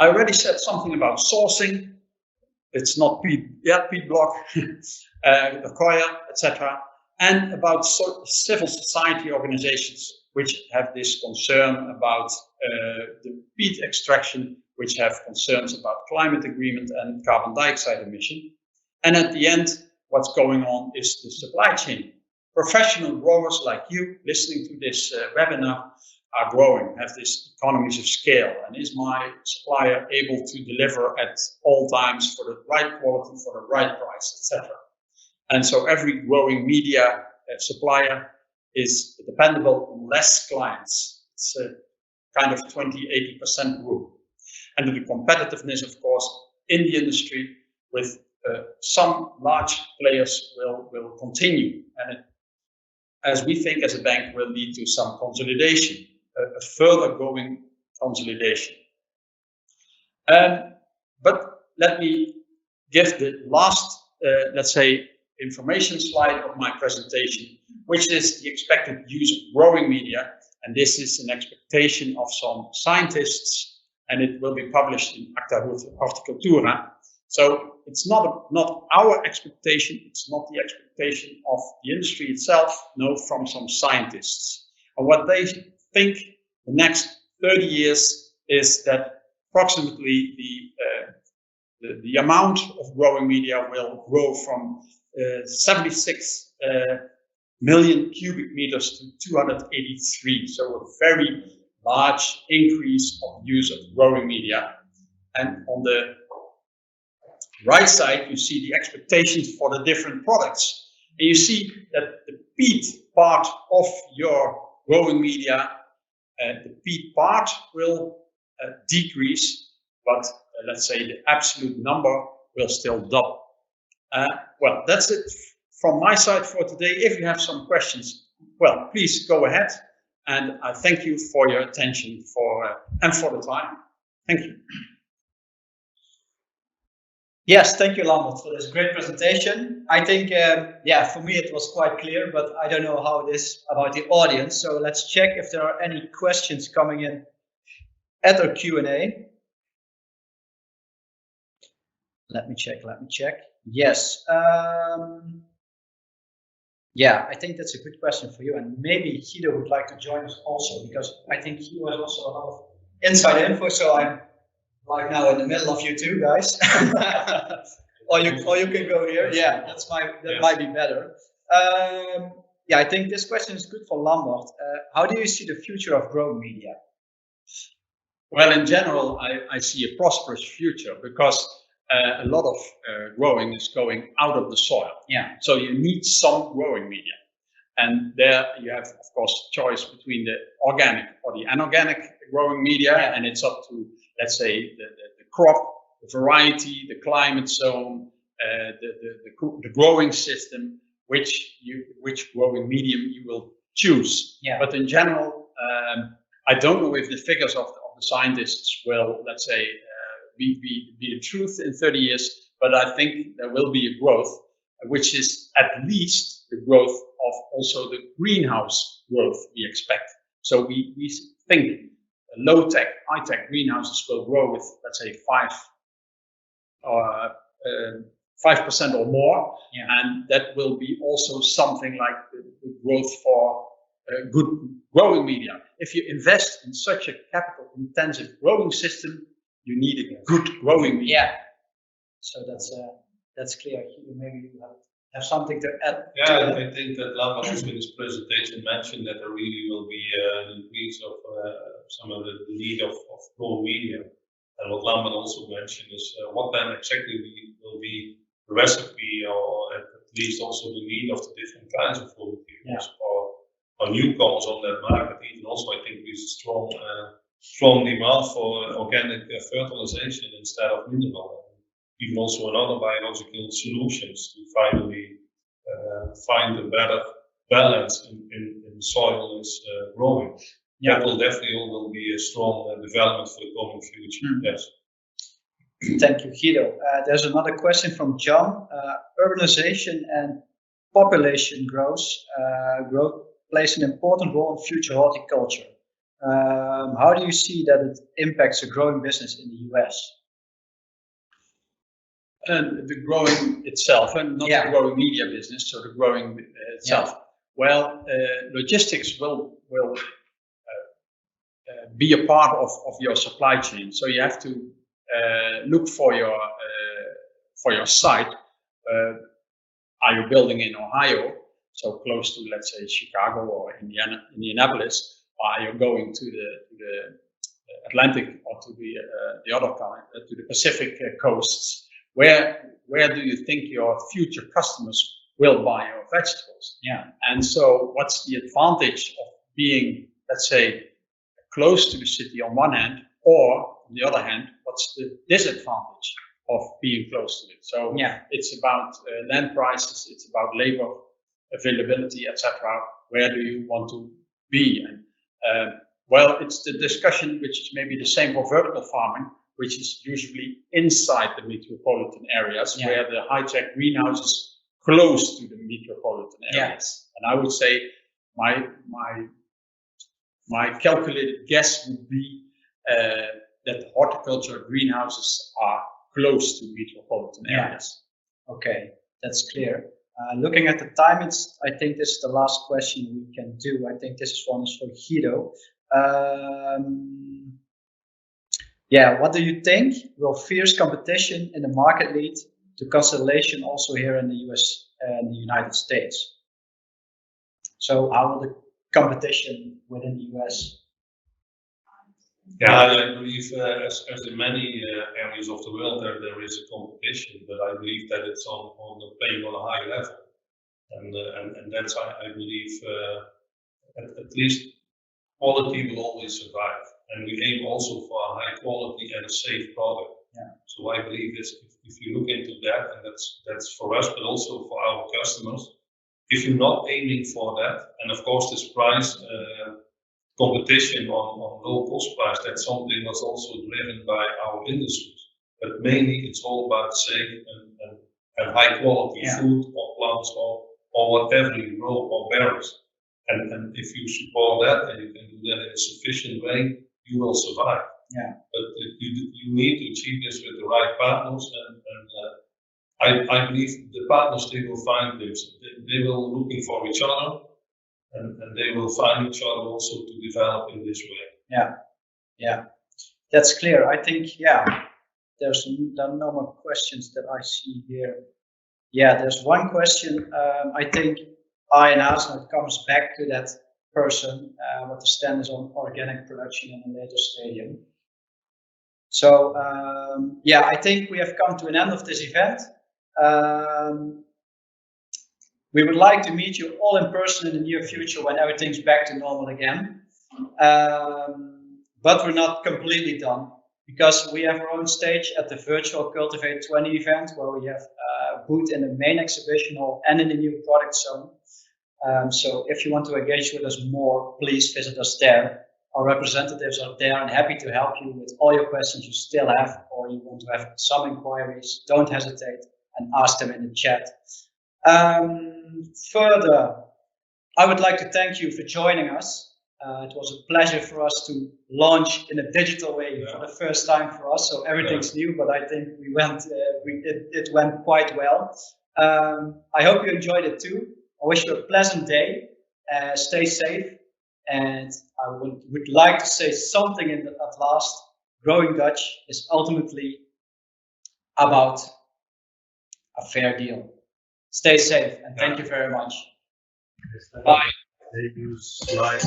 I already said something about sourcing. It's not peat block, Koya, etc. And about civil society organizations, which have this concern about the peat extraction, which have concerns about climate agreement and carbon dioxide emission. And at the end, what's going on is the supply chain. Professional growers like you listening to this webinar are growing, have this economies of scale, and is my supplier able to deliver at all times for the right quality, for the right price, etc. And so every growing media supplier is dependable on less clients. It's a kind of 20-80% rule. And the competitiveness, of course, in the industry with some large players will continue. And it, as we think as a bank, will lead to some consolidation, a further going consolidation. But let me give the last, let's say, information slide of my presentation, which is the expected use of growing media. And this is an expectation of some scientists, and it will be published in Acta Horticultura. So it's not our expectation, it's not the expectation of the industry itself, no, from some scientists. And what they think the next 30 years is that approximately the amount of growing media will grow from 76 million cubic meters to 283. So a very large increase of use of growing media. And on the right side, you see the expectations for the different products. And you see that the peat part of your growing media, the peat part will decrease, but let's say the absolute number will still double. Well, that's it from my side for today. If you have some questions, well, please go ahead. And I thank you for your attention and for the time. Thank you. Yes, thank you, Lambert, for this great presentation. I think, yeah, for me it was quite clear, but I don't know how it is about the audience. So let's check if there are any questions coming in at our Q&A. Let me check. Yes. Yeah, I think that's a good question for you. And maybe Guido would like to join us also, because I think he has also a lot of inside info. So I'm like now in the middle of you two guys. or you can go here. Yeah, that might be better. Yeah, I think this question is good for Lambert. How do you see the future of growing media? Well, in general, I see a prosperous future because a lot of growing is going out of the soil. Yeah. So you need some growing media. And there you have, of course, choice between the organic or the inorganic growing media. Yeah. And it's up to, let's say, the crop, the variety, the climate zone, the growing system, which growing medium you will choose. Yeah. But in general, I don't know if the figures of the scientists will, let's say, be the truth in 30 years, but I think there will be a growth, which is at least the growth of also the greenhouse growth we expect. So we think low-tech, high-tech greenhouses will grow with, let's say, 5% or more, yeah. And that will be also something like the growth for good growing media. If you invest in such a capital-intensive growing system, you need a good growing media. Yeah. So that's clear. Maybe you have something to add. Yeah, I think that Lambert also in his presentation mentioned that there really will be an increase of some of the need of growing media. And what Lambert also mentioned is what then exactly will be the recipe, or at least also the need of the different kinds of raw materials, or newcomers on that market. Even also, I think there's a strong demand for organic fertilization instead of mineral. Even also in other biological solutions to finally find a better balance in the soil is growing. Yeah. That will definitely will be a strong development for the coming future. Yes. Thank you, Guido. There's another question from John. Urbanization and population growth plays an important role in future horticulture. How do you see that it impacts a growing business in the US? And the growing itself, and not the growing media business, so the growing itself. Well, logistics will be a part of your supply chain. So you have to look for your site. Are you building in Ohio, so close to, let's say, Chicago or Indianapolis? Or are you going to the Atlantic or to the other to the Pacific coasts? Where do you think your future customers will buy your vegetables? Yeah. And so what's the advantage of being, let's say, close to the city on one hand, or on the other hand, what's the disadvantage of being close to it? So it's about land prices, it's about labor availability, etc. Where do you want to be? And well, it's the discussion which is maybe the same for vertical farming, which is usually inside the metropolitan areas, where the high-tech greenhouses close to the metropolitan areas. And I would say my calculated guess would be that horticulture greenhouses are close to metropolitan areas. Okay, that's clear. Looking at the time, I think this is the last question we can do. I think this one is for Guido. What do you think will fierce competition in the market lead to consolidation also here in the US and the United States? So how will the competition within the US? I believe as in many areas of the world there is a competition, but I believe that it's playing on a high level, and that's I believe at least quality will always survive, and we aim also for a high quality and a safe product. So I believe if you look into that, and that's for us, but also for our customers, if you're not aiming for that, and of course this price competition on low cost price, that's something that's also driven by our industries. But mainly it's all about safe and high quality food or plants or whatever you grow or berries. And if you support that and you can do that in a sufficient way, you will survive. But you need to achieve this with the right partners, and I believe the partners, they will find this. They will looking for each other. And they will find each other also to develop in this way. Yeah, that's clear. I think there's no more questions that I see here. There's one question. I think I asked, and it comes back to that person what the stand is on organic production in a later stadium. So I think we have come to an end of this event. We would like to meet you all in person in the near future when everything's back to normal again. But we're not completely done, because we have our own stage at the virtual Cultivate 20 event, where we have a booth in the main exhibition hall and in the new product zone. So if you want to engage with us more, please visit us there. Our representatives are there and happy to help you with all your questions you still have, or you want to have some inquiries. Don't hesitate and ask them in the chat. Further, I would like to thank you for joining us. It was a pleasure for us to launch in a digital way for the first time for us. So everything's new, but I think it went quite well. I hope you enjoyed it too. I wish you a pleasant day. Stay safe, and I would like to say something at last. Growing Dutch is ultimately about a fair deal. Stay safe, and thank you very much. Bye. They use slides.